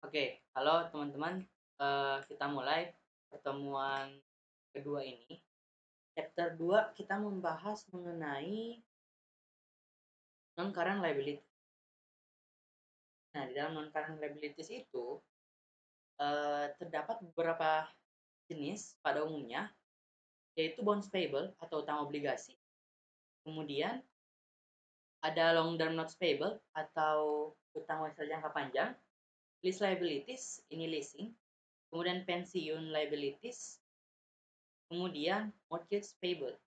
Oke, halo teman-teman. Kita mulai pertemuan kedua ini. Chapter 2 kita membahas mengenai non-current liability. Nah, di dalam non-current liabilities itu terdapat beberapa jenis pada umumnya, yaitu bonds payable atau utang obligasi. Kemudian ada long term notes payable atau utang wesel jangka panjang. Lease liabilities, ini leasing. Kemudian pensiun liabilities. Kemudian mortgage payable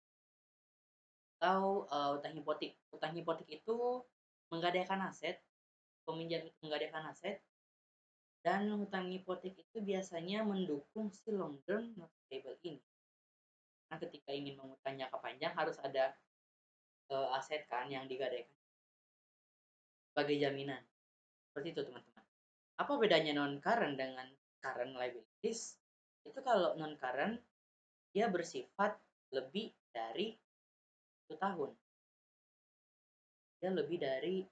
atau utang hipotek. Utang hipotek itu menggadaikan aset, peminjam itu menggadaikan aset, dan hutang hipotek itu biasanya mendukung si long term not payable ini. Nah, ketika ingin mengutang jangka panjang harus ada aset kan yang digadaikan sebagai jaminan. Seperti itu teman-teman. Apa bedanya non current dengan current liabilities? Itu kalau non current dia bersifat lebih dari 1 tahun. Dia lebih dari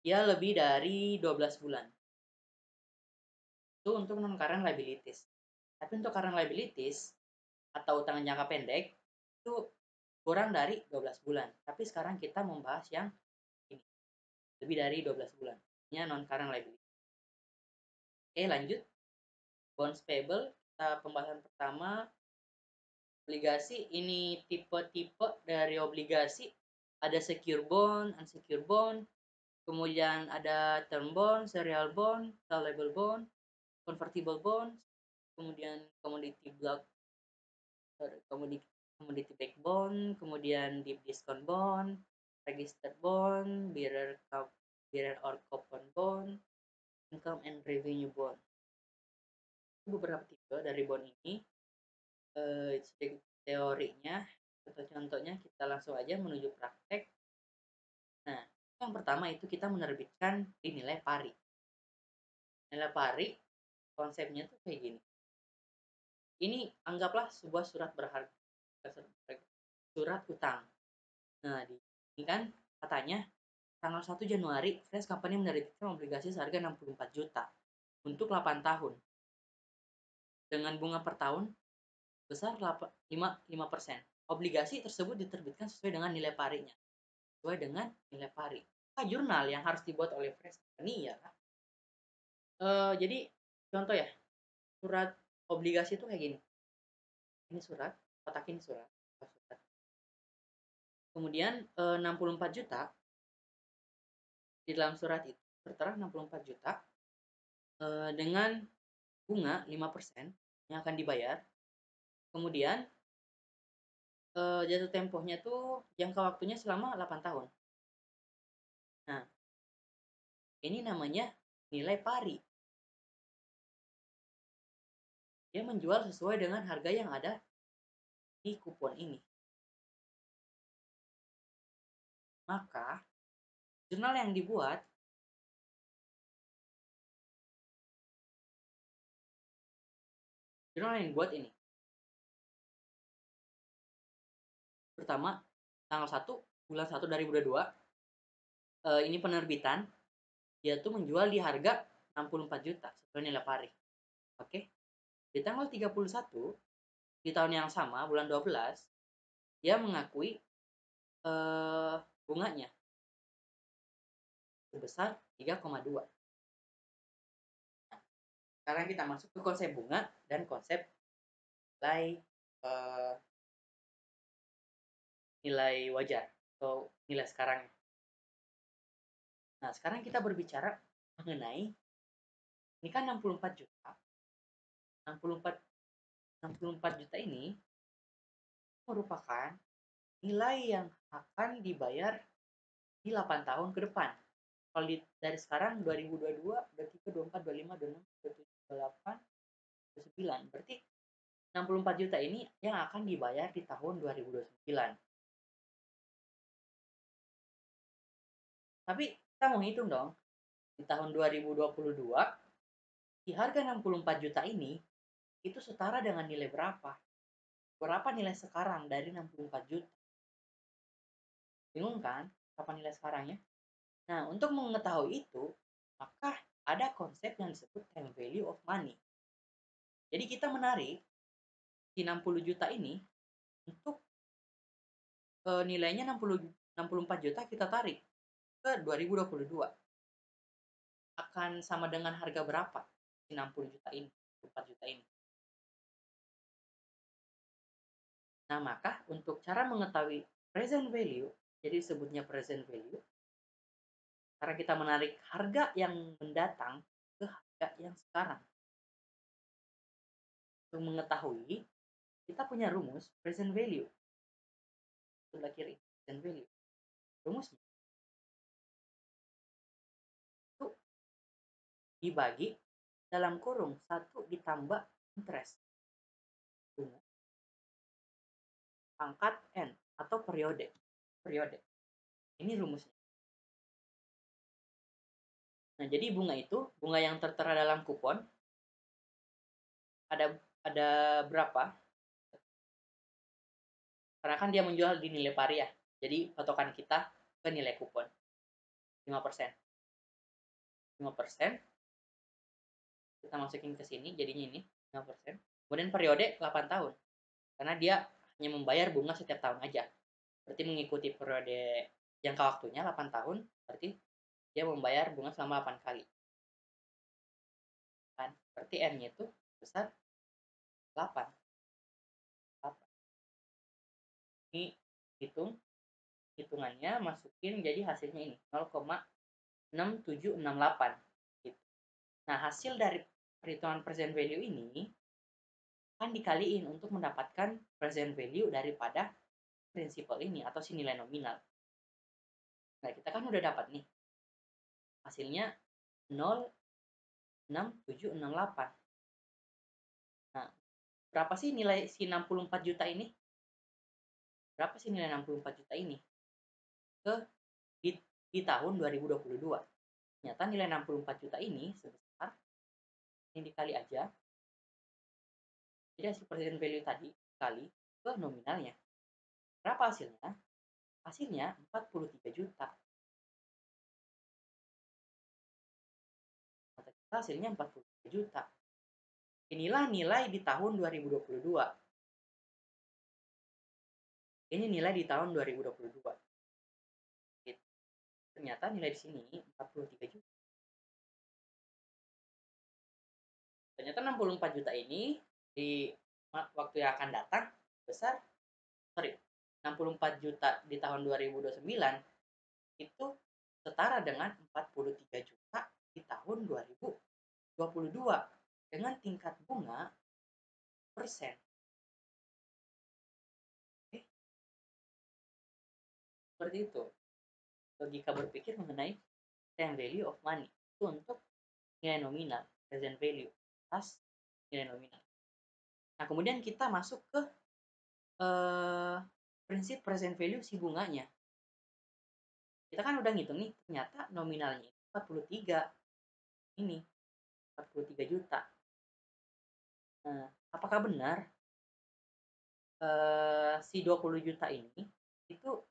dia lebih dari 12 bulan. Itu untuk non current liabilities. Tapi untuk current liabilities atau utang jangka pendek itu kurang dari 12 bulan. Tapi sekarang kita membahas yang ini, lebih dari 12 bulan. Ini non current liability. Oke, lanjut. Bonds payable, kita pembahasan pertama obligasi. Ini tipe-tipe dari obligasi. Ada secure bond, unsecured bond, kemudian ada term bond, serial bond, callable bond, convertible bond, kemudian commodity commodity backed bond, kemudian deep discount bond, registered bond, bearer or coupon bond, income and revenue bond. Beberapa tipe dari bond ini. Teorinya atau contohnya kita langsung aja menuju praktek. Nah, yang pertama itu kita menerbitkan di nilai pari. Nilai pari konsepnya tuh kayak gini. Ini anggaplah sebuah surat berharga, surat utang. Nah, ini kan katanya tanggal 1 Januari, Fresh Company menerbitkan obligasi seharga 64 juta untuk 8 tahun. Dengan bunga per tahun besar 5%. Obligasi tersebut diterbitkan sesuai dengan nilai parinya. Sesuai dengan nilai pari. Jurnal yang harus dibuat oleh Fresh Company ya. Jadi contoh ya, surat obligasi itu kayak gini. Ini surat, kotak ini surat. Kemudian 64 juta di dalam surat itu tertera 64 juta dengan bunga 5% yang akan dibayar. Kemudian jatuh tempohnya tuh jangka waktunya selama 8 tahun. Nah, ini namanya nilai pari. Dia menjual sesuai dengan harga yang ada di kupon ini. Maka jurnal yang dibuat ini. Pertama, tanggal 1 bulan 1 2022 ini penerbitan, dia tuh menjual di harga 64 juta sesuai nilai pari. Oke. Di tanggal 31 di tahun yang sama bulan 12 dia mengakui bunganya sebesar 3,2. Nah, sekarang kita masuk ke konsep bunga dan konsep nilai nilai wajar atau nilai sekarang. Nah, sekarang kita berbicara mengenai ini kan 64 juta. 64 juta ini merupakan nilai yang akan dibayar di 8 tahun ke depan. Kalau dari sekarang 2022, 23, 24, 25, 26, 27, 28, 29. Berarti 64 juta ini yang akan dibayar di tahun 2029. Tapi kita mau hitung dong, di tahun 2022, di harga 64 juta ini, itu setara dengan nilai berapa? Berapa nilai sekarang dari 64 juta? Bingung kan? Apa nilai sekarangnya? Nah, untuk mengetahui itu, maka ada konsep yang disebut time value of money. Jadi kita menarik si 60 juta ini untuk nilainya 64 juta kita tarik ke 2022. Akan sama dengan harga berapa si 60 juta ini, 4 juta ini. Nah, maka untuk cara mengetahui present value, jadi sebutnya present value, karena kita menarik harga yang mendatang ke harga yang sekarang. Untuk mengetahui, kita punya rumus present value. Sebelah kiri, present value. Rumusnya itu dibagi dalam kurung 1 ditambah interest. Bunga pangkat N atau periode. Periode. Ini rumusnya. Nah, jadi bunga itu, bunga yang tertera dalam kupon ada berapa? Karena kan dia menjual di nilai pari ya. Jadi patokan kita ke nilai kupon 5%. 5% kita masukin ke sini jadinya ini 5%. Kemudian periode 8 tahun. Karena dia hanya membayar bunga setiap tahun aja. Berarti mengikuti periode jangka waktunya 8 tahun, berarti dia membayar bunga selama 8 kali. Kan? Berarti N-nya itu besar 8. Ini hitungannya masukin jadi hasilnya ini 0,6768 gitu. Nah, hasil dari perhitungan present value ini kan dikaliin untuk mendapatkan present value daripada prinsipal ini atau si nilai nominal. Nah, kita kan udah dapat nih hasilnya 0,6768. Nah, berapa sih nilai si 64 juta ini? Berapa sih nilai 64 juta ini? Di, di tahun 2022. Ternyata nilai 64 juta ini sebesar, ini dikali aja, jadi hasil present value tadi kali ke nominalnya. Berapa hasilnya? Hasilnya 43 juta. Hasilnya 43 juta. Inilah nilai di tahun 2022. Ini nilai di tahun 2022. Ternyata nilai di sini 43 juta. Ternyata 64 juta ini di waktu yang akan datang besar, 64 juta di tahun 2029 itu setara dengan 43 juta di tahun 2022 dengan tingkat bunga persen. Seperti itu logika berpikir mengenai time value of money itu untuk nilai nominal, present value atas nilai nominal. Nah, kemudian kita masuk ke prinsip present value si bunganya. Kita kan udah ngitung nih, ternyata nominalnya 43 ini 43 juta. Nah, apakah benar si 20 juta ini itu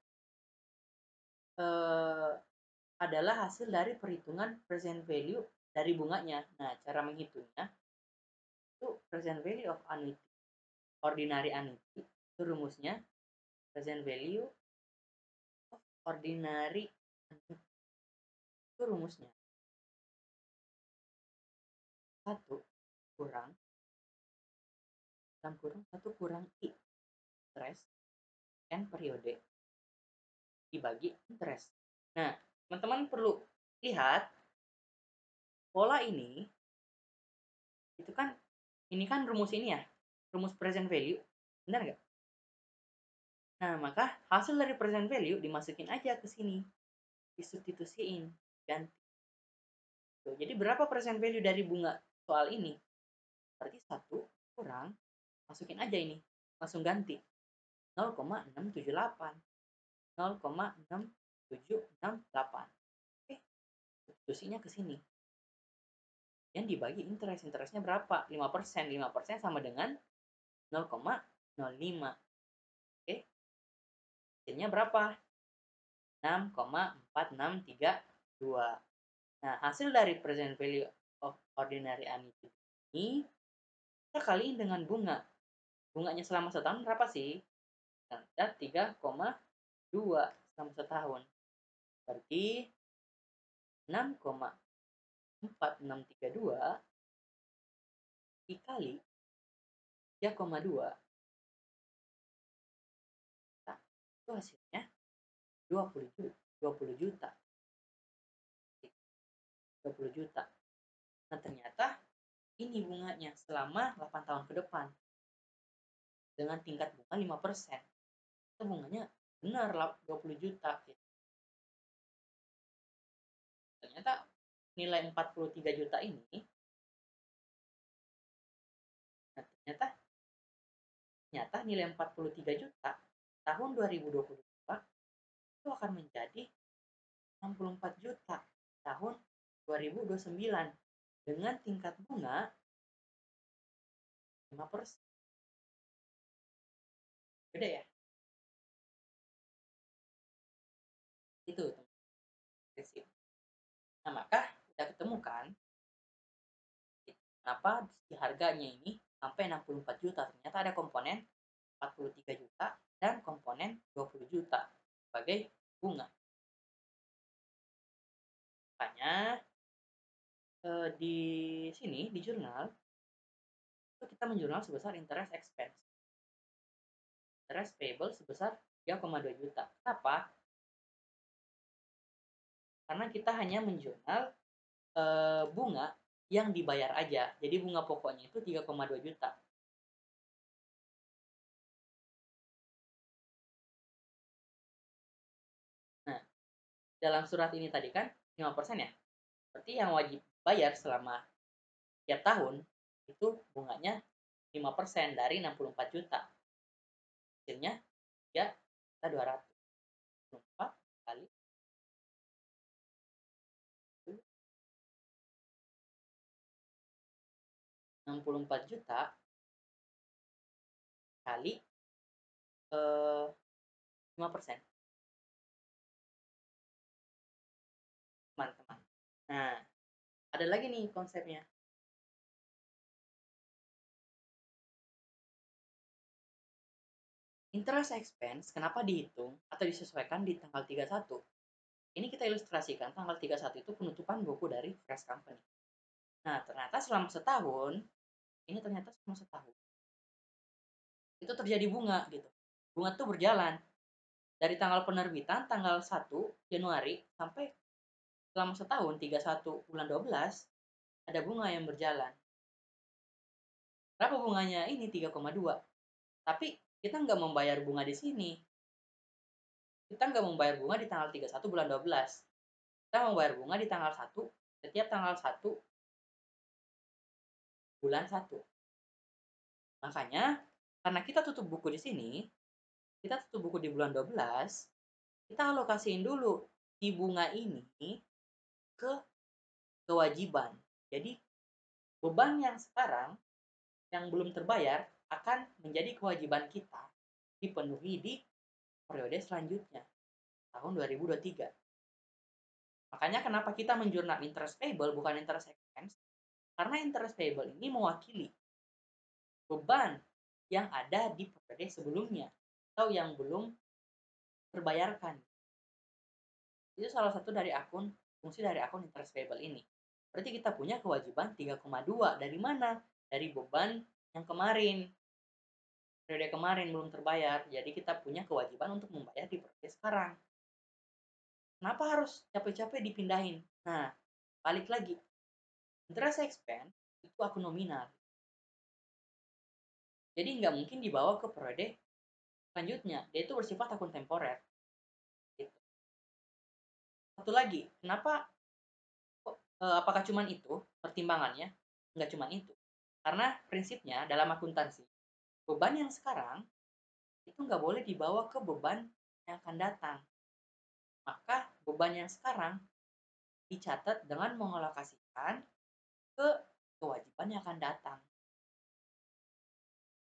adalah hasil dari perhitungan present value dari bunganya? Nah, cara menghitungnya itu present value of annuity, ordinary annuity, itu rumusnya present value of ordinary annuity, itu rumusnya 1 kurang dalam kurung 1 kurang I interest N periode dibagi interest. Nah, teman-teman perlu lihat pola ini, itu kan ini kan rumus ini ya, rumus present value, benar nggak? Nah, maka hasil dari present value dimasukin aja ke sini, disubstitusiin, ganti. Tuh, jadi berapa present value dari bunga soal ini? Berarti 1 kurang, masukin aja ini, langsung ganti 0,678. 0,6768. Oke, substitusinya ke sini. Yang dibagi interest, interestnya berapa? 5%. 5% sama dengan 0,05. Oke, hasilnya berapa? 6,4632. Nah, hasil dari present value of ordinary annuity ini kita kaliin dengan bunga. Bunganya selama setahun berapa sih? Ada 3,2 selama setahun. Berarti 6,4632 dikali 3,2, nah, itu hasilnya 20 juta. 20 juta. 20 juta. Nah, ternyata ini bunganya selama 8 tahun ke depan dengan tingkat bunga 5%. Itu bunganya benar 20 juta. Ternyata nilai 43 juta ini, nah, ternyata nilai 43 juta tahun 2022 itu akan menjadi 64 juta tahun 2029 dengan tingkat bunga 5%. Beda ya? Itu prinsip. Nah, maka kita ketemukan kenapa si harganya ini sampai 64 juta. Ternyata ada komponen 43 juta dan komponen 20 juta sebagai bunga. Makanya di sini di jurnal itu kita menjurnal sebesar interest expense. Interest payable sebesar 3,2 juta. Kenapa? Karena kita hanya menjurnal bunga yang dibayar aja. Jadi bunga pokoknya itu 3,2 juta. Nah, dalam surat ini tadi kan 5% ya. Berarti yang wajib bayar selama tiap tahun itu bunganya 5% dari 64 juta. Hasilnya ya kita 204 kali 64 juta kali 5%. Teman-teman. Nah, ada lagi nih konsepnya. Interest expense kenapa dihitung atau disesuaikan di tanggal 31? Ini kita ilustrasikan tanggal 31 itu penutupan buku dari Fresh Company. Nah, ternyata selama setahun, ini ternyata selama setahun, itu terjadi bunga gitu. Bunga tuh berjalan dari tanggal penerbitan tanggal 1 Januari sampai selama setahun 31 bulan 12 ada bunga yang berjalan. Berapa bunganya? Ini 3,2. Tapi kita nggak membayar bunga di sini. Kita nggak membayar bunga di tanggal 31 bulan 12. Kita membayar bunga di tanggal 1 setiap tanggal 1 bulan 1. Makanya karena kita tutup buku di sini, kita tutup buku di bulan 12, kita alokasiin dulu di bunga ini ke kewajiban. Jadi beban yang sekarang yang belum terbayar akan menjadi kewajiban kita dipenuhi di periode selanjutnya tahun 2023. Makanya kenapa kita menjurnal interest payable bukan interest expense? Karena interest payable ini mewakili beban yang ada di periode sebelumnya atau yang belum terbayarkan. Itu salah satu dari fungsi dari akun interest payable ini. Berarti kita punya kewajiban 3,2 dari mana? Dari beban yang kemarin. Periode kemarin belum terbayar, jadi kita punya kewajiban untuk membayar di periode sekarang. Kenapa harus capek-capek dipindahin? Nah, balik lagi. Interest expense itu akun nominal. Jadi nggak mungkin dibawa ke periode selanjutnya. Dia itu bersifat akun temporer. Gitu. Satu lagi, kenapa apakah cuma itu pertimbangannya? Nggak cuma itu. Karena prinsipnya dalam akuntansi, beban yang sekarang itu nggak boleh dibawa ke beban yang akan datang. Maka beban yang sekarang dicatat dengan mengalokasikan ke kewajiban yang akan datang.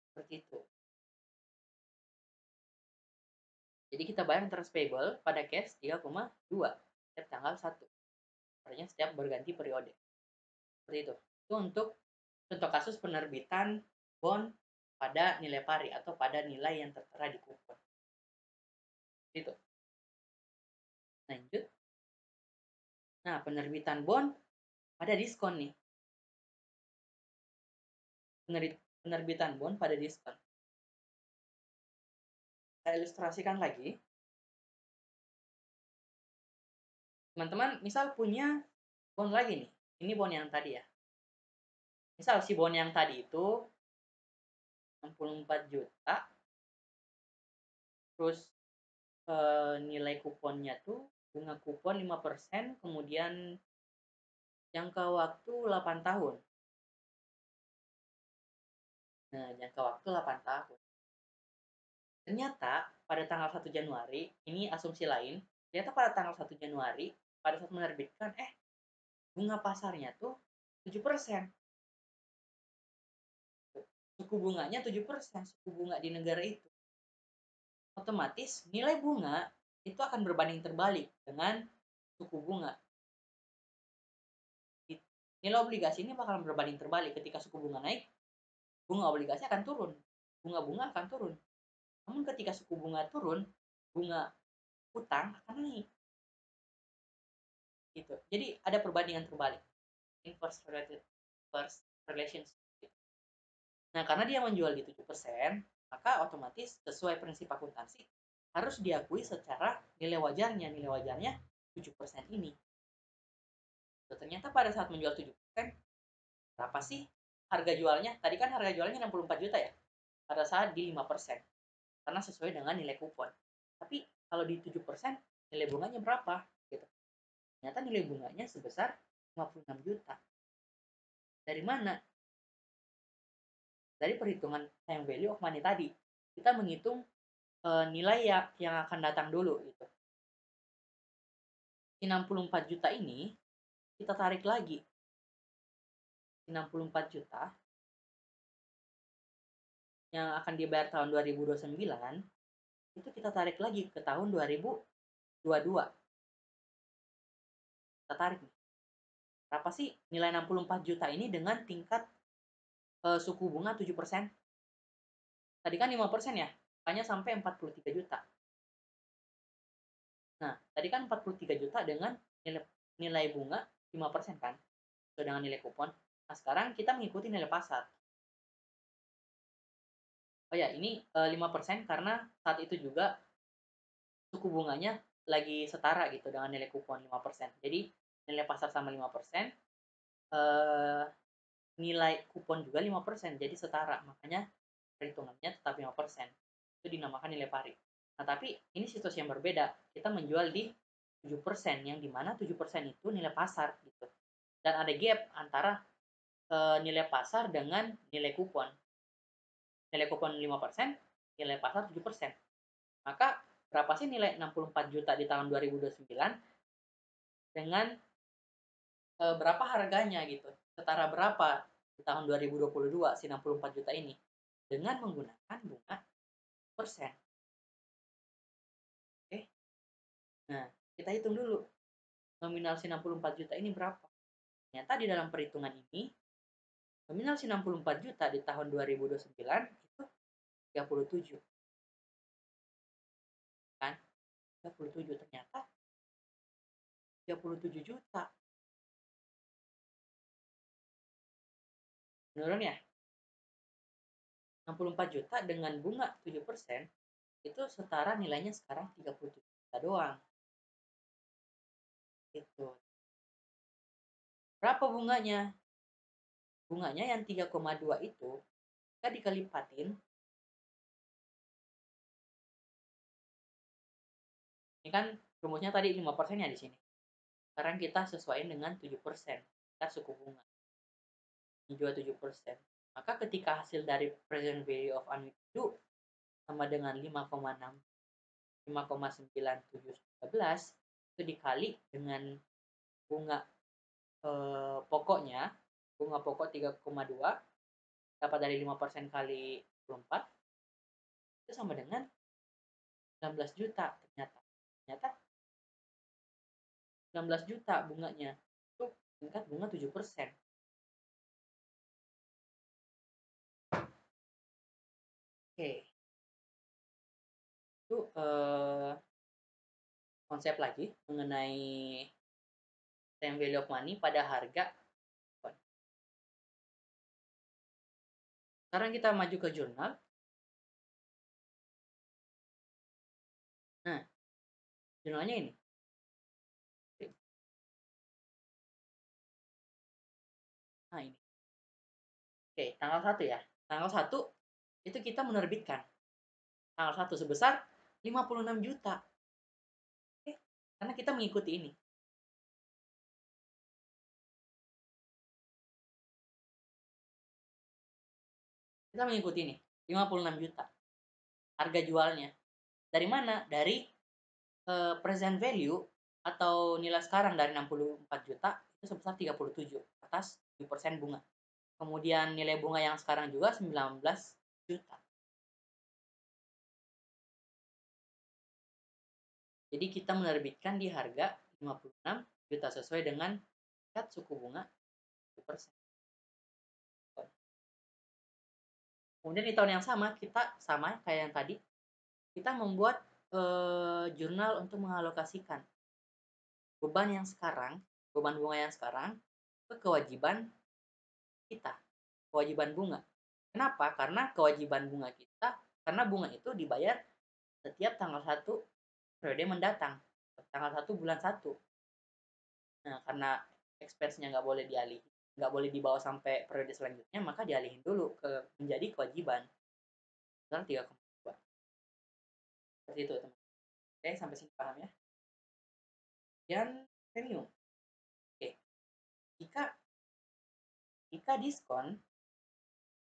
Seperti itu. Jadi kita bayar interest payable pada cash 3,2 setiap tanggal 1. Artinya setiap berganti periode. Seperti itu. Itu untuk contoh kasus penerbitan bond pada nilai pari atau pada nilai yang tertera di kupon. Itu. Lanjut. Nah, penerbitan bond pada diskon nih. Penerbitan bond pada diskon. Saya ilustrasikan lagi. Teman-teman misal punya bond lagi nih. Ini bond yang tadi ya. Misal si bond yang tadi itu 64 juta. Terus nilai kuponnya tuh bunga kupon 5%, kemudian jangka waktu 8 tahun. Nah, jangka waktu 8 tahun. Ternyata pada tanggal 1 Januari, ini asumsi lain, ternyata pada tanggal 1 Januari, pada saat menerbitkan, bunga pasarnya tuh 7%. Suku bunganya 7%, suku bunga di negara itu. Otomatis nilai bunga itu akan berbanding terbalik dengan suku bunga. Nilai obligasi ini bakal berbanding terbalik. Ketika suku bunga naik, bunga obligasi akan turun. Bunga-bunga akan turun. Namun ketika suku bunga turun, bunga utang akan naik. Gitu. Jadi ada perbandingan terbalik. Inverse relations. Nah, karena dia menjual di 7%, maka otomatis sesuai prinsip akuntansi harus diakui secara nilai wajarnya. Nilai wajarnya 7% ini. Ternyata pada saat menjual 7%, berapa sih harga jualnya? Tadi kan harga jualnya 64 juta ya. Pada saat di 5%. Karena sesuai dengan nilai kupon. Tapi kalau di 7%, nilai bunganya berapa? Gitu. Ternyata nilai bunganya sebesar 56 juta. Dari mana? Dari perhitungan time value of money tadi. Kita menghitung nilai yang akan datang dulu gitu. 64 juta ini kita tarik lagi. 64 juta yang akan dibayar tahun 2029 itu kita tarik lagi ke tahun 2022. Kita tarik nih. Berapa sih nilai 64 juta ini dengan tingkat suku bunga 7%? Tadi kan 5% ya, makanya sampai 43 juta. Nah, tadi kan 43 juta dengan nilai bunga 5% kan, sesuai dengan nilai kupon. Nah, sekarang kita mengikuti nilai pasar. Oh ya, ini 5% karena saat itu juga suku bunganya lagi setara gitu dengan nilai kupon 5%. Jadi nilai pasar sama 5%, nilai kupon juga 5%, jadi setara. Makanya perhitungannya tetap 5%. Itu dinamakan nilai pari. Nah, tapi ini situasi yang berbeda. Kita menjual di 7%, yang dimana 7% itu nilai pasar gitu. Dan ada gap antara nilai pasar dengan nilai kupon. Nilai kupon 5%, nilai pasar 7%. Maka berapa sih nilai 64 juta di tahun 2029 dengan berapa harganya gitu. Setara berapa di tahun 2022 si 64 juta ini dengan menggunakan bunga persen. Oke. Nah, kita hitung dulu nominal si 64 juta ini berapa. Ternyata di dalam perhitungan ini nominal si 64 juta di tahun 2029 itu 37. Kan? 37 ternyata 37 juta. Menurun ya? 64 juta dengan bunga 7% itu setara nilainya sekarang 37 juta doang. Itu. Berapa bunganya? Bunganya yang 3,2 itu kita dikalipatin. Ini kan rumusnya tadi 5% ya di sini. Sekarang kita sesuaiin dengan 7%. Kita suku bunga. Dijual 7%. Maka ketika hasil dari present value of unit itu sama dengan 5,6 5,9713 itu dikali dengan bunga pokoknya, bunga pokok 3,2 dapat dari 5% kali 24 itu sama dengan 19 juta ternyata. Ternyata 19 juta bunganya. Itu tingkat bunga 7%. Oke, itu konsep lagi mengenai time value of money pada harga. Sekarang kita maju ke jurnal. Nah, jurnalnya ini. Nah, ini. Oke, tanggal 1 ya. Tanggal 1 itu kita menerbitkan. Tanggal 1 sebesar 56 juta. Oke, karena kita mengikuti ini. Kita mengikuti ini. 56 juta. Harga jualnya. Dari mana? Dari present value atau nilai sekarang dari 64 juta itu sebesar 37 atas 7% bunga. Kemudian nilai bunga yang sekarang juga 19 juta. Jadi kita menerbitkan di harga 56 juta sesuai dengan tingkat suku bunga 7%. Kemudian di tahun yang sama kita sama kayak yang tadi, kita membuat jurnal untuk mengalokasikan beban yang sekarang, beban bunga yang sekarang ke kewajiban kita, kewajiban bunga. Kenapa? Karena kewajiban bunga kita, karena bunga itu dibayar setiap tanggal 1 periode mendatang, tanggal 1 bulan 1. Nah, karena expense-nya nggak boleh dialih, nggak boleh dibawa sampai periode selanjutnya, maka dialihin dulu ke menjadi kewajiban. Sekarang 3,2. Seperti itu, teman. Oke, sampai sini paham ya? Dan premium. Oke, jika jika diskon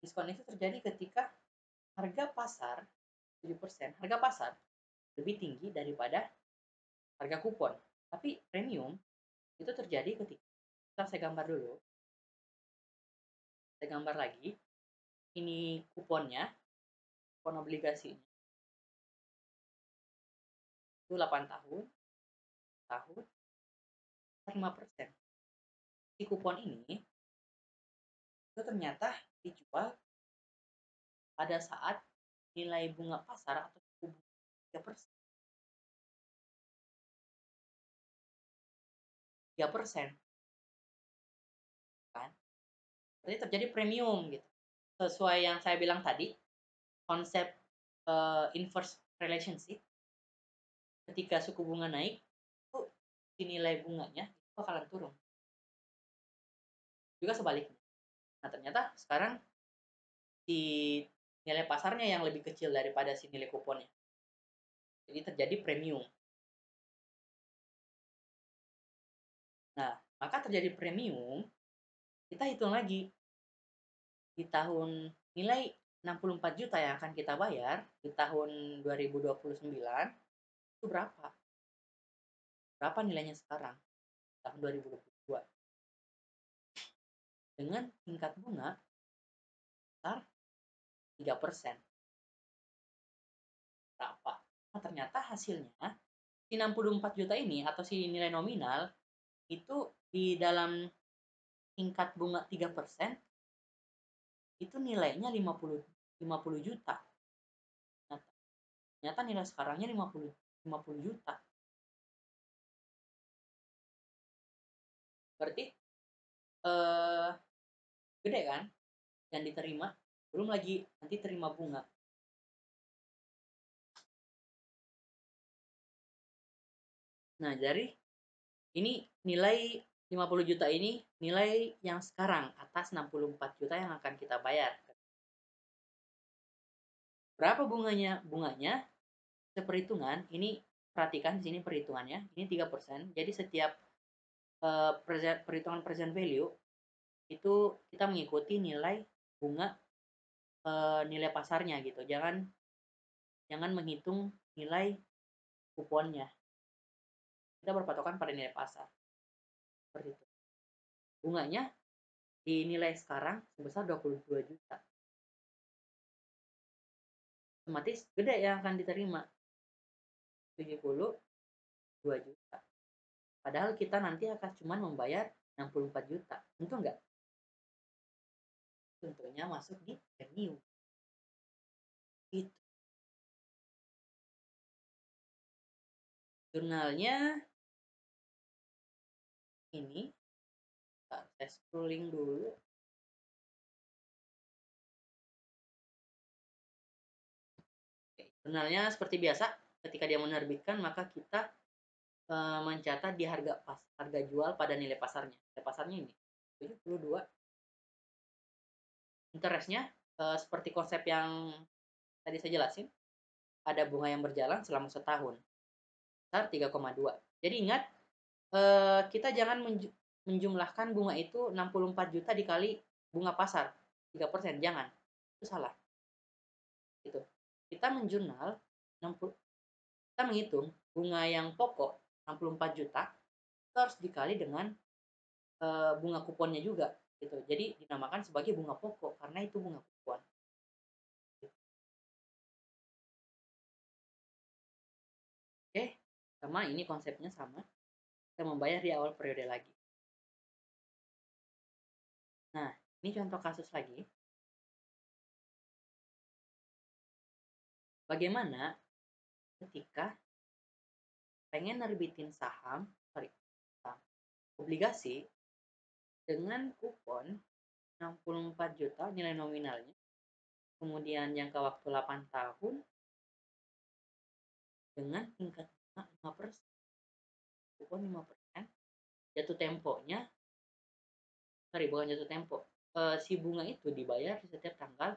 itu terjadi ketika harga pasar 7%, harga pasar lebih tinggi daripada harga kupon. Tapi premium itu terjadi ketika, saya gambar dulu, saya gambar lagi, ini kuponnya, kupon obligasinya, itu 8 tahun, 5%. Si kupon ini itu ternyata dijual pada saat nilai bunga pasar atau suku bunga 3%. 3%, kan? Berarti terjadi premium gitu. Sesuai yang saya bilang tadi, konsep inverse relationship, ketika suku bunga naik, itu nilai bunganya itu bakalan turun. Juga sebaliknya. Nah, ternyata sekarang si nilai pasarnya yang lebih kecil daripada si nilai kuponnya. Jadi terjadi premium. Nah, maka terjadi premium, kita hitung lagi di tahun nilai 64 juta yang akan kita bayar di tahun 2029 itu berapa? Berapa nilainya sekarang tahun 2022? Dengan tingkat bunga sebesar 3%. Berapa? Nah, ternyata hasilnya si 64 juta ini atau si nilai nominal itu di dalam tingkat bunga 3% itu nilainya 50 juta. Nah, ternyata nilai sekarangnya 50 juta. Berarti eh, gede kan yang diterima, belum lagi nanti terima bunga. Nah, dari ini nilai 50 juta ini nilai yang sekarang atas 64 juta yang akan kita bayar. Berapa bunganya? Bunganya seperhitungan, ini perhatikan di sini perhitungannya, ini 3%. Jadi setiap perhitungan present value itu kita mengikuti nilai bunga nilai pasarnya gitu. Jangan menghitung nilai kuponnya. Kita berpatokan pada nilai pasar. Seperti itu. Bunganya dinilai sekarang sebesar 22 juta. Otomatis gede yang akan diterima. 72 juta. Padahal kita nanti akan cuma membayar 64 juta. Tentu enggak? Tentunya masuk di premium. Itu. Jurnalnya ini. Saya scrolling dulu. Jurnalnya seperti biasa. Ketika dia menerbitkan, maka kita mencatat di harga jual pada nilai pasarnya. Nilai pasarnya ini 72. Interestnya seperti konsep yang tadi saya jelasin, ada bunga yang berjalan selama setahun, besar 3,2. Jadi ingat, kita jangan menjumlahkan bunga itu 64 juta dikali bunga pasar 3%, jangan, itu salah. Gitu. Kita menjurnal 60, kita menghitung bunga yang pokok 64 juta itu harus dikali dengan bunga kuponnya juga gitu. Jadi dinamakan sebagai bunga pokok karena itu bunga kupon. Oke, sama ini konsepnya sama. Kita membayar di awal periode lagi. Nah, ini contoh kasus lagi. Bagaimana ketika pengen nerbitin obligasi dengan kupon 64 juta nilai nominalnya, kemudian jangka waktu 8 tahun dengan tingkat bunga 5%, kupon 5%, jatuh temponya, bukan jatuh tempo, si bunga itu dibayar di setiap tanggal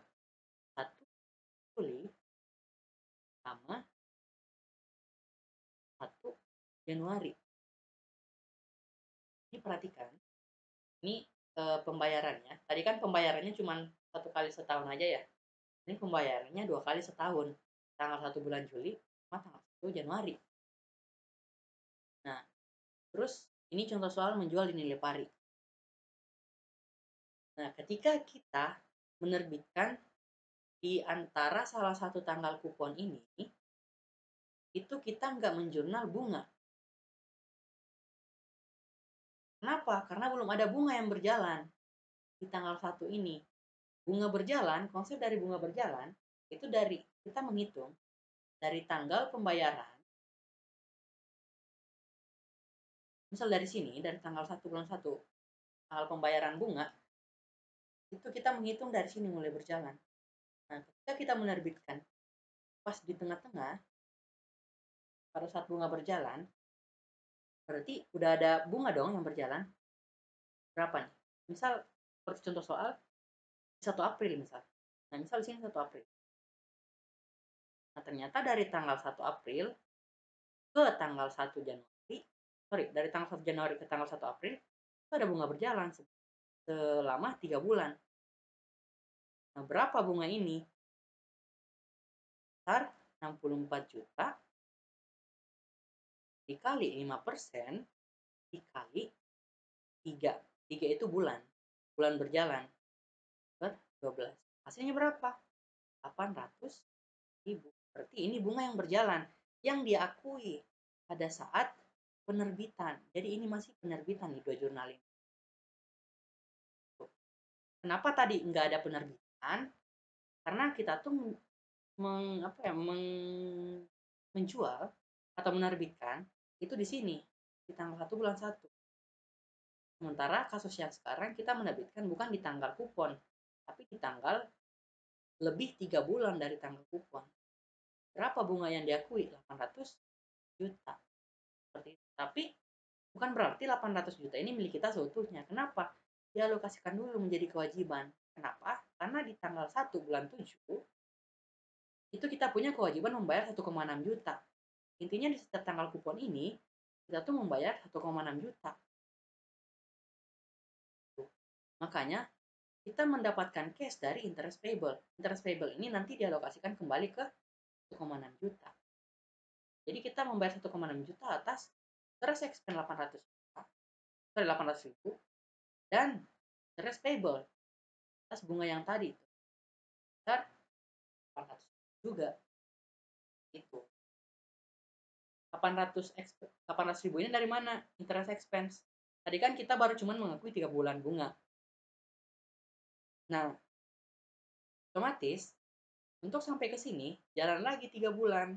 1 Juli sama 1 Januari. Ini perhatikan, ini pembayarannya. Tadi kan pembayarannya cuma 1 kali setahun aja ya. Ini pembayarannya 2 kali setahun. Tanggal 1 bulan Juli sama tanggal 1 Januari. Nah, terus ini contoh soal menjual di nilai pari. Nah, ketika kita menerbitkan di antara salah satu tanggal kupon ini, itu kita nggak menjurnal bunga. Kenapa? Karena belum ada bunga yang berjalan di tanggal 1 ini. Bunga berjalan, konsep dari bunga berjalan, itu dari kita menghitung dari tanggal pembayaran. Misal dari sini, dari tanggal 1 bulan 1, tanggal pembayaran bunga, itu kita menghitung dari sini mulai berjalan. Nah, ketika kita menerbitkan pas di tengah-tengah, pada saat bunga berjalan, berarti udah ada bunga dong yang berjalan. Berapa nih? Misal, seperti contoh soal, 1 April misal. Nah, misal di sini 1 April. Nah, ternyata dari tanggal 1 April ke tanggal 1 Januari, dari tanggal 1 Januari ke tanggal 1 April, itu ada bunga berjalan selama 3 bulan. Nah, berapa bunga ini? Besar 64 juta dikali 5% dikali 3. 3 itu bulan. Bulan berjalan. Per 12. Hasilnya berapa? 800.000. Berarti ini bunga yang berjalan. Yang diakui pada saat penerbitan. Jadi ini masih penerbitan di 2 jurnal ini. Kenapa tadi nggak ada penerbitan? Karena kita tuh menjual atau menerbitkan itu di sini di tanggal 1 bulan 1. Sementara kasus yang sekarang kita menerbitkan bukan di tanggal kupon, tapi di tanggal lebih 3 bulan dari tanggal kupon. Berapa bunga yang diakui? 800 juta. Seperti itu. Tapi bukan berarti 800 juta ini milik kita seutuhnya. Kenapa? Dialokasikan dulu menjadi kewajiban. Kenapa? Karena di tanggal 1 bulan 7 itu kita punya kewajiban membayar 1,6 juta. Intinya di setiap tanggal kupon ini kita tuh membayar 1,6 juta. Makanya kita mendapatkan cash dari interest payable. Interest payable ini nanti dialokasikan kembali ke 1,6 juta. Jadi kita membayar 1,6 juta atas interest expense 800 ribu dan interest payable atas bunga yang tadi besar 800 juga. Itu. 800 ribu ini dari mana? Interest expense. Tadi kan kita baru cuman mengakui 3 bulan bunga. Nah, otomatis untuk sampai ke sini jalan lagi 3 bulan.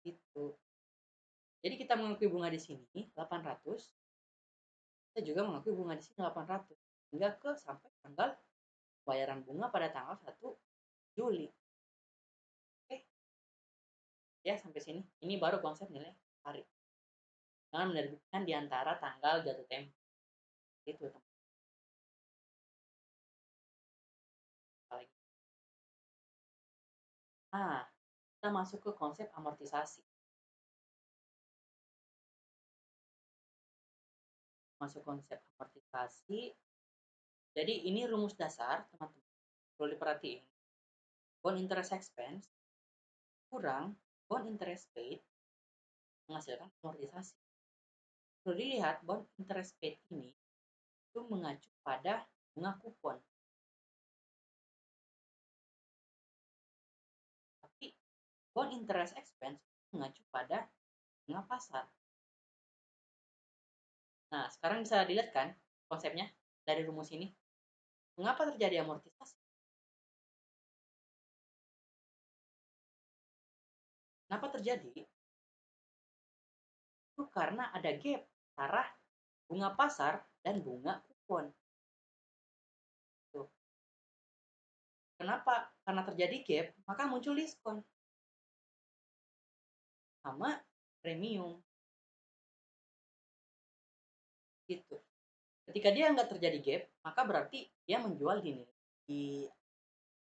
Gitu. Jadi kita mengakui bunga di sini 800, kita juga mengakui bunga di sini 800 hingga ke sampai tanggal bayaran bunga pada tanggal 1 Juli. Oke. Ya, sampai sini. Ini baru konsep nilai hari. Dengan menerbitkan di antara tanggal jatuh tempo. Itu, teman. Nah, kita masuk ke konsep amortisasi. Masuk konsep amortisasi. Jadi ini rumus dasar, teman-teman. Perlu diperhatiin. Bond interest expense kurang bond interest paid menghasilkan amortisasi. Perlu dilihat bond interest paid ini itu mengacu pada bunga kupon. Tapi bond interest expense mengacu pada bunga pasar. Nah, sekarang bisa dilihat kan konsepnya dari rumus ini. Mengapa terjadi amortisasi? Kenapa terjadi? Itu karena ada gap antara bunga pasar dan bunga kupon. Tuh. Kenapa? Karena terjadi gap, maka muncul diskon sama premium. Gitu. Ketika dia nggak terjadi gap, maka berarti dia menjual di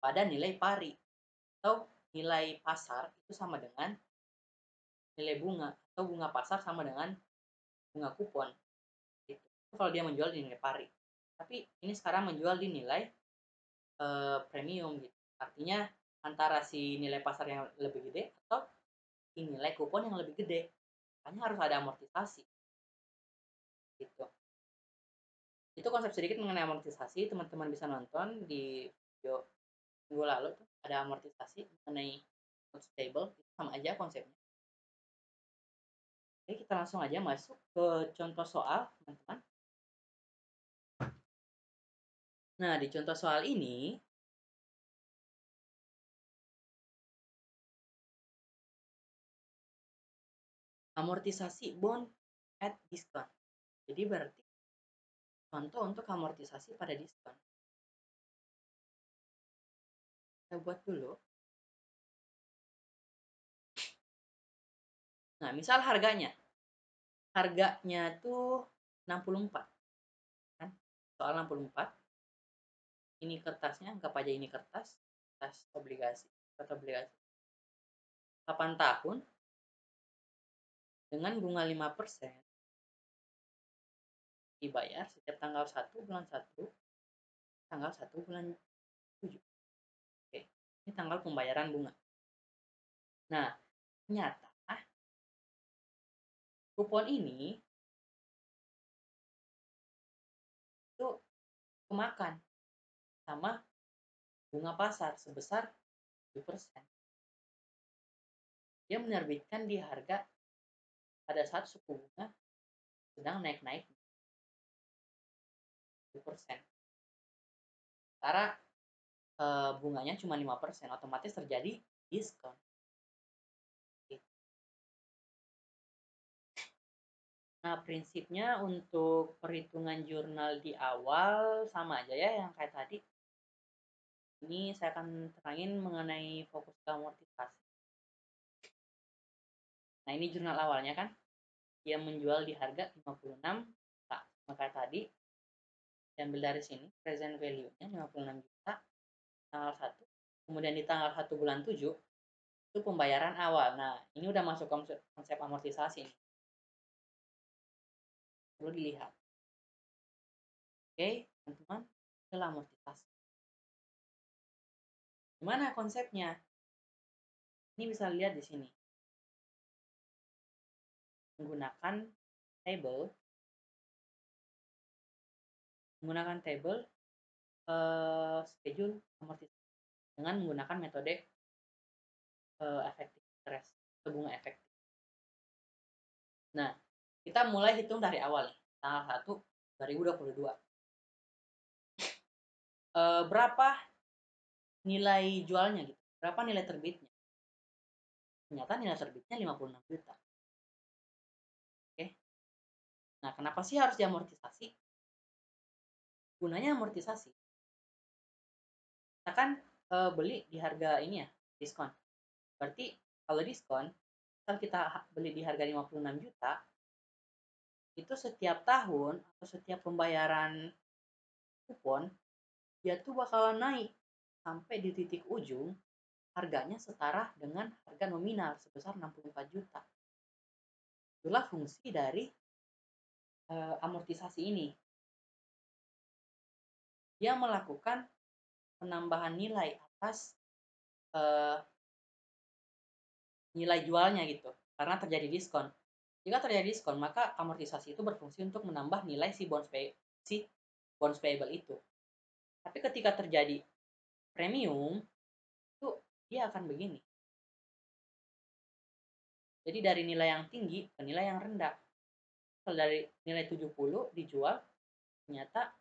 pada nilai pari atau nilai pasar itu sama dengan nilai bunga atau bunga pasar sama dengan bunga kupon. Gitu. Itu kalau dia menjual di nilai pari. Tapi ini sekarang menjual di nilai premium gitu. Artinya antara si nilai pasar yang lebih gede atau si nilai kupon yang lebih gede. Makanya harus ada amortisasi. Gitu. Itu konsep sedikit mengenai amortisasi, teman-teman bisa nonton di video minggu lalu tuh ada amortisasi mengenai stable, itu sama aja konsepnya. Oke, kita langsung aja masuk ke contoh soal, teman-teman. Nah, di contoh soal ini, amortisasi bond at discount. Jadi berarti contoh untuk amortisasi pada diskon. Kita buat dulu. Nah, misal harganya. Harganya tuh 64. Kan? Soal 64. Ini kertasnya, anggap aja ini kertas obligasi. Kertas obligasi. 8 tahun dengan bunga 5% dibayar setiap tanggal 1 bulan 1, tanggal 1 bulan 7. Oke, ini tanggal pembayaran bunga. Nah, ternyata kupon ini itu kemakan sama bunga pasar sebesar 7%. Dia menerbitkan di harga pada saat suku bunga sedang naik-naik 7%. Sementara bunganya cuma 5%, otomatis terjadi diskon. Nah, prinsipnya untuk perhitungan jurnal di awal sama aja ya yang kayak tadi. Ini saya akan terangin mengenai fokus ke amortisasi. Nah, ini jurnal awalnya kan. Dia menjual di harga 56 juta. Maka tadi diambil dari sini, present value-nya 56 juta, tanggal 1. Kemudian di tanggal 1 bulan 7, itu pembayaran awal. Nah, ini udah masuk konsep amortisasi nih. Perlu dilihat. Oke, teman-teman, itulah amortisasi. Gimana konsepnya? Ini bisa lihat di sini. Menggunakan table schedule amortisasi dengan menggunakan metode efektif interest, bunga efektif. Nah, kita mulai hitung dari awal nih, tanggal 1 2022. Berapa nilai jualnya gitu? Berapa nilai terbitnya? Ternyata nilai terbitnya 56 juta. Oke. Nah, kenapa sih harus diamortisasi? Gunanya amortisasi. Kita kan beli di harga ini ya, diskon. Berarti kalau diskon, kalau kita beli di harga 56 juta, itu setiap tahun atau setiap pembayaran kupon, dia tuh bakalan naik sampai di titik ujung harganya setara dengan harga nominal sebesar 64 juta. Itulah fungsi dari amortisasi ini. Dia melakukan penambahan nilai atas uh, nilai jualnya gitu, karena terjadi diskon. Jika terjadi diskon, maka amortisasi itu berfungsi untuk menambah nilai si bonds payable itu. Tapi ketika terjadi premium, itu dia akan begini. Jadi dari nilai yang tinggi ke nilai yang rendah. Kalau dari nilai 70 dijual, ternyata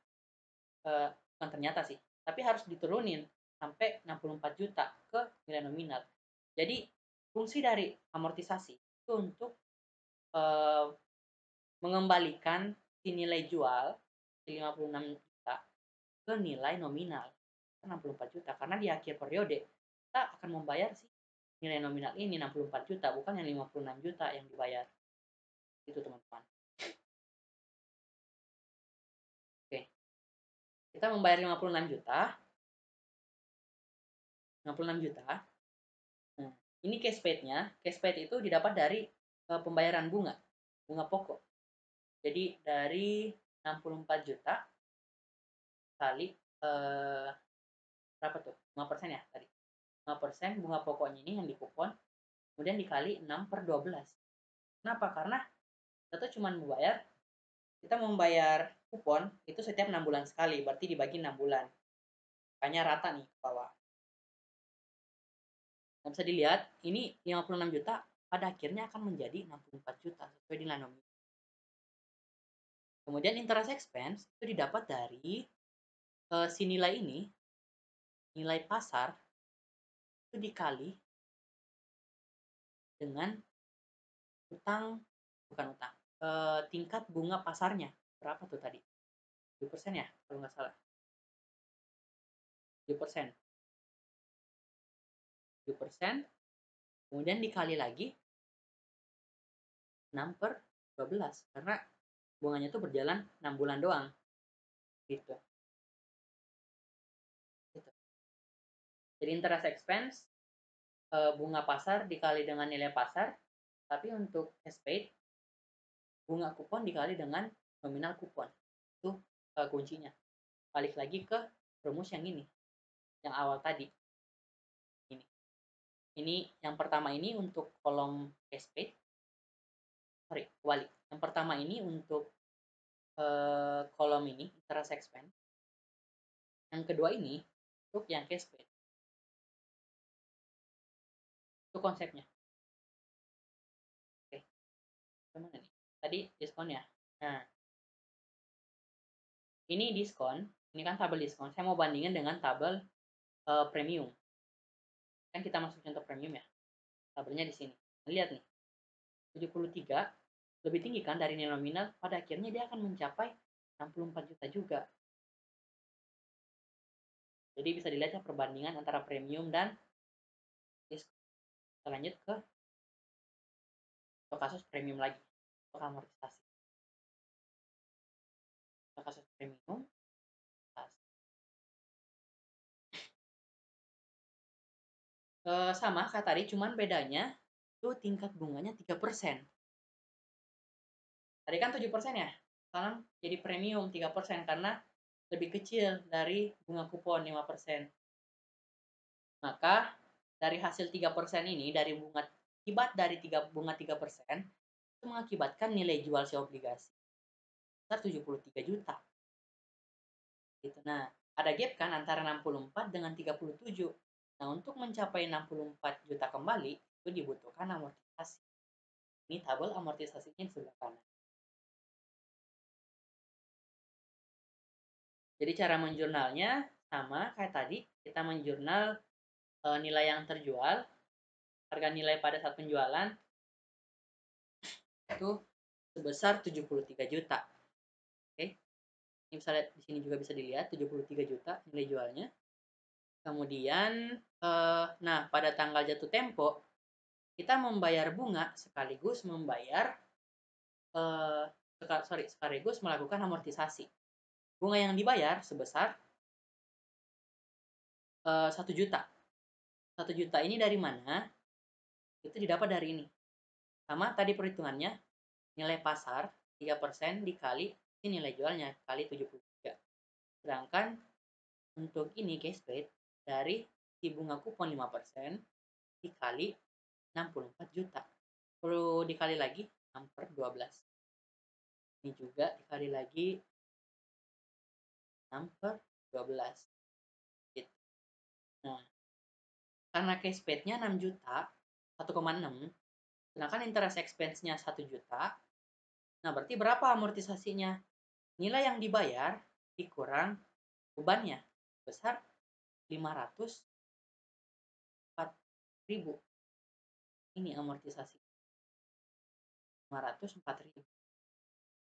bukan ternyata sih, tapi harus diturunin sampai 64 juta ke nilai nominal. Jadi fungsi dari amortisasi itu untuk eh, mengembalikan si nilai jual 56 juta ke nilai nominal 64 juta, karena di akhir periode kita akan membayar si nilai nominal ini 64 juta, bukan yang 56 juta yang dibayar. Itu teman-teman. Oke, kita membayar 56 juta. 56 juta. Nah, ini cash paid-nya. Cash paid itu didapat dari pembayaran bunga pokok. Jadi dari 64 juta kali berapa tuh? 5% ya tadi. 5% bunga pokoknya ini yang dikupon, kemudian dikali 6/12. Kenapa? Karena kita tuh cuma membayar kupon itu setiap 6 bulan sekali, berarti dibagi 6 bulan. Makanya rata nih ke bawah. Nah, bisa dilihat ini 56 juta pada akhirnya akan menjadi 64 juta sesuai dengan nominal. Kemudian interest expense itu didapat dari si nilai ini, nilai pasar itu dikali dengan bukan utang, tingkat bunga pasarnya. Berapa tuh tadi? 7% ya, kalau nggak salah. 7%. 7%, kemudian dikali lagi 6/12, karena bunganya itu berjalan 6 bulan doang. Gitu. Gitu. Jadi interest expense, bunga pasar dikali dengan nilai pasar, tapi untuk cash paid, bunga kupon dikali dengan nominal kupon. Itu kuncinya. Balik lagi ke rumus yang ini, yang awal tadi. Ini yang pertama ini untuk kolom cash paid. Sorry, kembali. Yang pertama ini untuk kolom ini interest expense. Yang kedua ini untuk yang cash paid. Itu konsepnya. Oke, gimana nih? Tadi diskon ya. Nah, ini diskon. Ini kan tabel diskon. Saya mau bandingin dengan tabel premium. Kan kita masuk contoh premium ya. Tabelnya di sini. Lihat nih. 73 lebih tinggi kan dari nilai nominal, pada akhirnya dia akan mencapai 64 juta juga. Jadi bisa dilihat ya perbandingan antara premium dan diskon. Kita lanjut ke kasus premium lagi, untuk amortisasi. Untuk kasus premium, sama kayak tadi, cuman bedanya itu tingkat bunganya 3%. Tadi kan 7% ya, sekarang jadi premium 3% karena lebih kecil dari bunga kupon 5%. Maka dari hasil 3% ini, dari bunga akibat dari bunga 3%, itu mengakibatkan nilai jual si obligasi sebesar 73 juta. Gitu. Nah, ada gap kan antara 64 dengan 37. Nah, untuk mencapai 64 juta kembali, itu dibutuhkan amortisasi. Ini tabel amortisasinya di sebelah kanan. Jadi cara menjurnalnya sama kayak tadi, kita menjurnal nilai yang terjual, harga nilai pada saat penjualan itu sebesar 73 juta. Oke. Ini bisa lihat di sini juga bisa dilihat 73 juta nilai jualnya. Kemudian nah pada tanggal jatuh tempo kita membayar bunga sekaligus membayar sekaligus melakukan amortisasi. Bunga yang dibayar sebesar 1 juta. 1 juta ini dari mana? Itu didapat dari ini. Sama tadi perhitungannya, nilai pasar 3% dikali ini nilai jualnya kali 73. Sedangkan untuk ini cash paid dari si bunga kupon 5% dikali 64 juta. Perlu dikali lagi 6/12. Ini juga dikali lagi 6/12. Gitu. Nah, karena cash paid-nya 6 juta, 1,6, sedangkan interest expense-nya 1 juta, nah berarti berapa amortisasinya? Nilai yang dibayar dikurang bebannya, besar 504.000. Ini amortisasi. 504.000.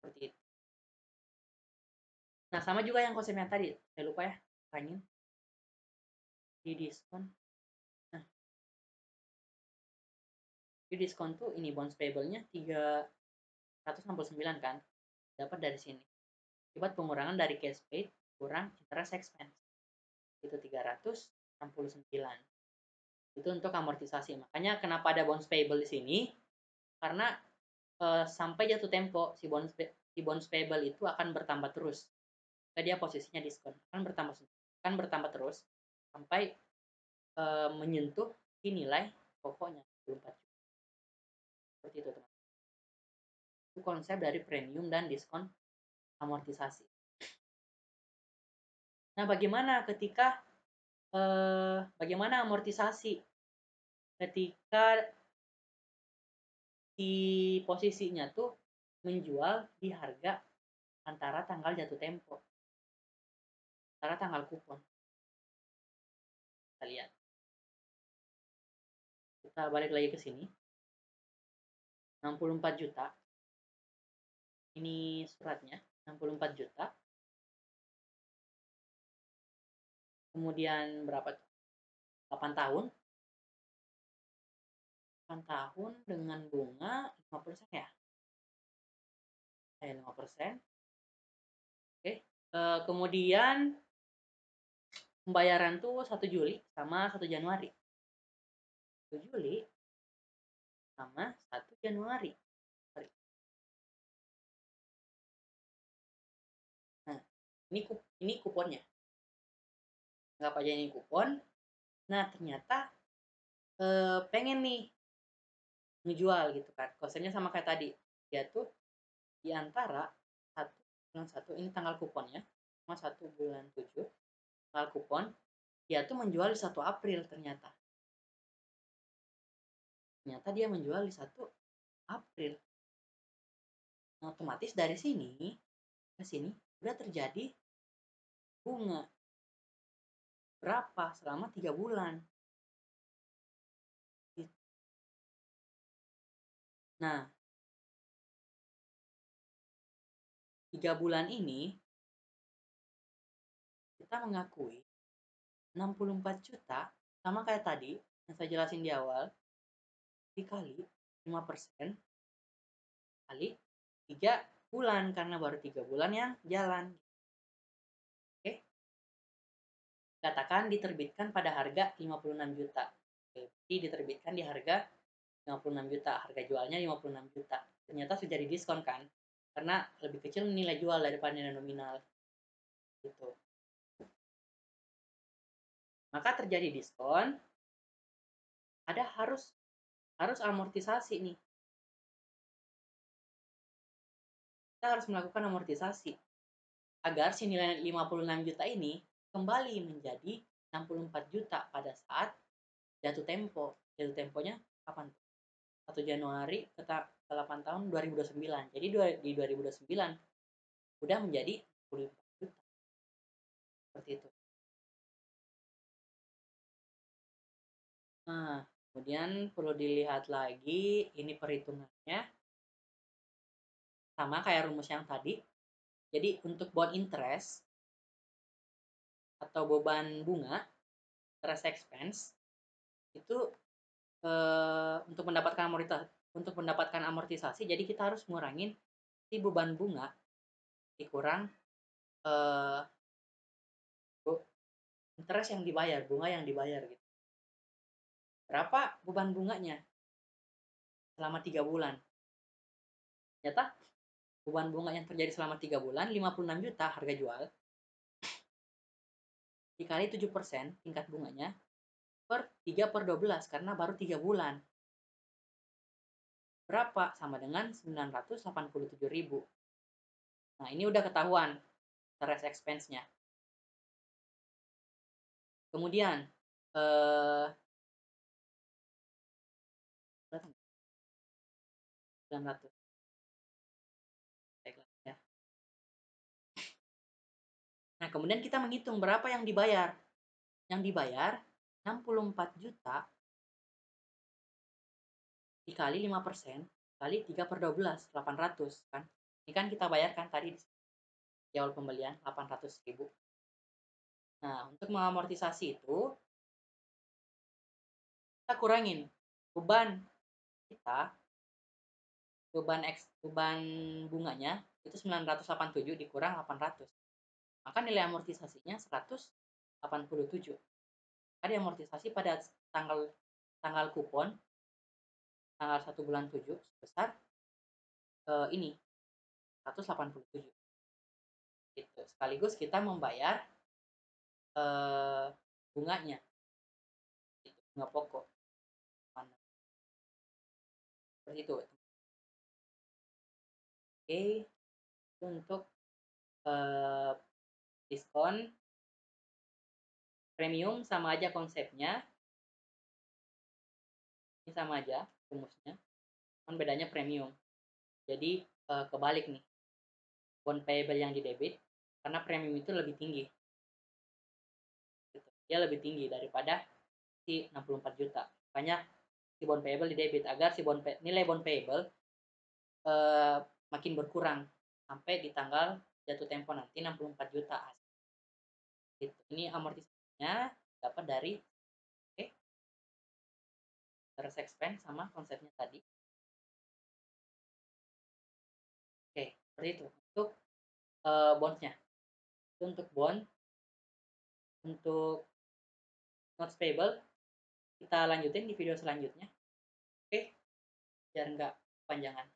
Seperti itu. Nah, sama juga yang konsepnya tadi. Saya lupa ya, tanya. Di diskon. Nah, di diskon tuh ini bonds payable-nya 369 kan. Dapat dari sini. Akibat pengurangan dari cash paid kurang interest expense. Itu 369. Itu untuk amortisasi. Makanya kenapa ada bonds payable di sini? Karena sampai jatuh tempo si bonds payable itu akan bertambah terus. Dia posisinya diskon akan bertambah terus sampai menyentuh di nilai pokoknya 24 juta. Seperti itu teman. Itu konsep dari premium dan diskon amortisasi. Nah, bagaimana amortisasi ketika di posisinya tuh menjual di harga antara tanggal jatuh tempo, antara tanggal kupon. Kita lihat. Kita balik lagi ke sini. 64 juta. Ini suratnya, 64 juta. Kemudian berapa? 8 tahun. 8 tahun dengan bunga 5% ya? 5%. Oke. Kemudian pembayaran tuh 1 Juli sama 1 Januari. 1 Juli sama 1 Januari. Nah, ini kuponnya. Anggap aja ini kupon. Nah, ternyata pengen nih ngejual gitu kan. Kosennya sama kayak tadi. Dia tuh di antara 1 bulan 1, ini tanggal kuponnya, sama 1 bulan 7, tanggal kupon, dia tuh menjual di 1 April ternyata. Ternyata dia menjual di 1 April. Nah, otomatis dari sini ke sini udah terjadi bunga. Berapa? Selama 3 bulan. Nah, 3 bulan ini kita mengakui 64 juta sama kayak tadi yang saya jelasin di awal dikali 5% kali 3 bulan karena baru 3 bulan yang jalan. Oke. Katakan diterbitkan pada harga 56 juta. Oke, jadi diterbitkan di harga 56 juta, harga jualnya 56 juta. Ternyata sudah jadi diskon kan? Karena lebih kecil nilai jual daripada nilai nominal. Gitu. Maka terjadi diskon, ada harus amortisasi nih. Kita harus melakukan amortisasi agar si nilai 56 juta ini kembali menjadi 64 juta pada saat jatuh tempo. Jatuh temponya kapan? 1 Januari ke 8 tahun 2029. Jadi di 2029 udah menjadi 64 juta. Seperti itu. Nah, kemudian perlu dilihat lagi ini perhitungannya sama kayak rumus yang tadi. Jadi untuk bond interest atau beban bunga, interest expense itu untuk mendapatkan amortisasi, jadi kita harus ngurangin si beban bunga dikurang eh, interest yang dibayar, bunga yang dibayar gitu. Berapa beban bunganya selama 3 bulan? Ternyata beban bunga yang terjadi selama 3 bulan 56 juta harga jual dikali 7% tingkat bunganya per 3 per 12 karena baru 3 bulan. Berapa? Sama dengan 987.000. Nah, ini udah ketahuan interest expense-nya. Kemudian eh 900 ya. Nah, kemudian kita menghitung berapa yang dibayar. Yang dibayar 64 juta dikali 5% kali 3 per 12, 800 kan. Ini kan kita bayarkan tadi di awal pembelian 800.000. Nah, untuk mengamortisasi itu kita kurangin beban kita, beban bunganya itu 987 dikurang 800. Maka nilai amortisasinya 187. Ada amortisasi pada tanggal tanggal kupon tanggal 1 bulan 7 sebesar ini 187 gitu. Sekaligus kita membayar bunganya gitu, bunga pokok mana seperti itu. Oke, itu untuk diskon premium sama aja konsepnya, ini sama aja rumusnya, kan bedanya premium. Jadi kebalik nih, bond payable yang di debit karena premium itu lebih tinggi gitu. Dia lebih tinggi daripada si 64 juta, makanya si bond payable di debit agar si nilai bond payable eh, makin berkurang sampai di tanggal jatuh tempo nanti 64 juta. Gitu. Ini amortisasinya dapat dari interest expense sama konsepnya tadi. Oke, seperti itu untuk bondsnya. Itu untuk bond. Untuk notes payable kita lanjutin di video selanjutnya. Oke, biar nggak panjangan.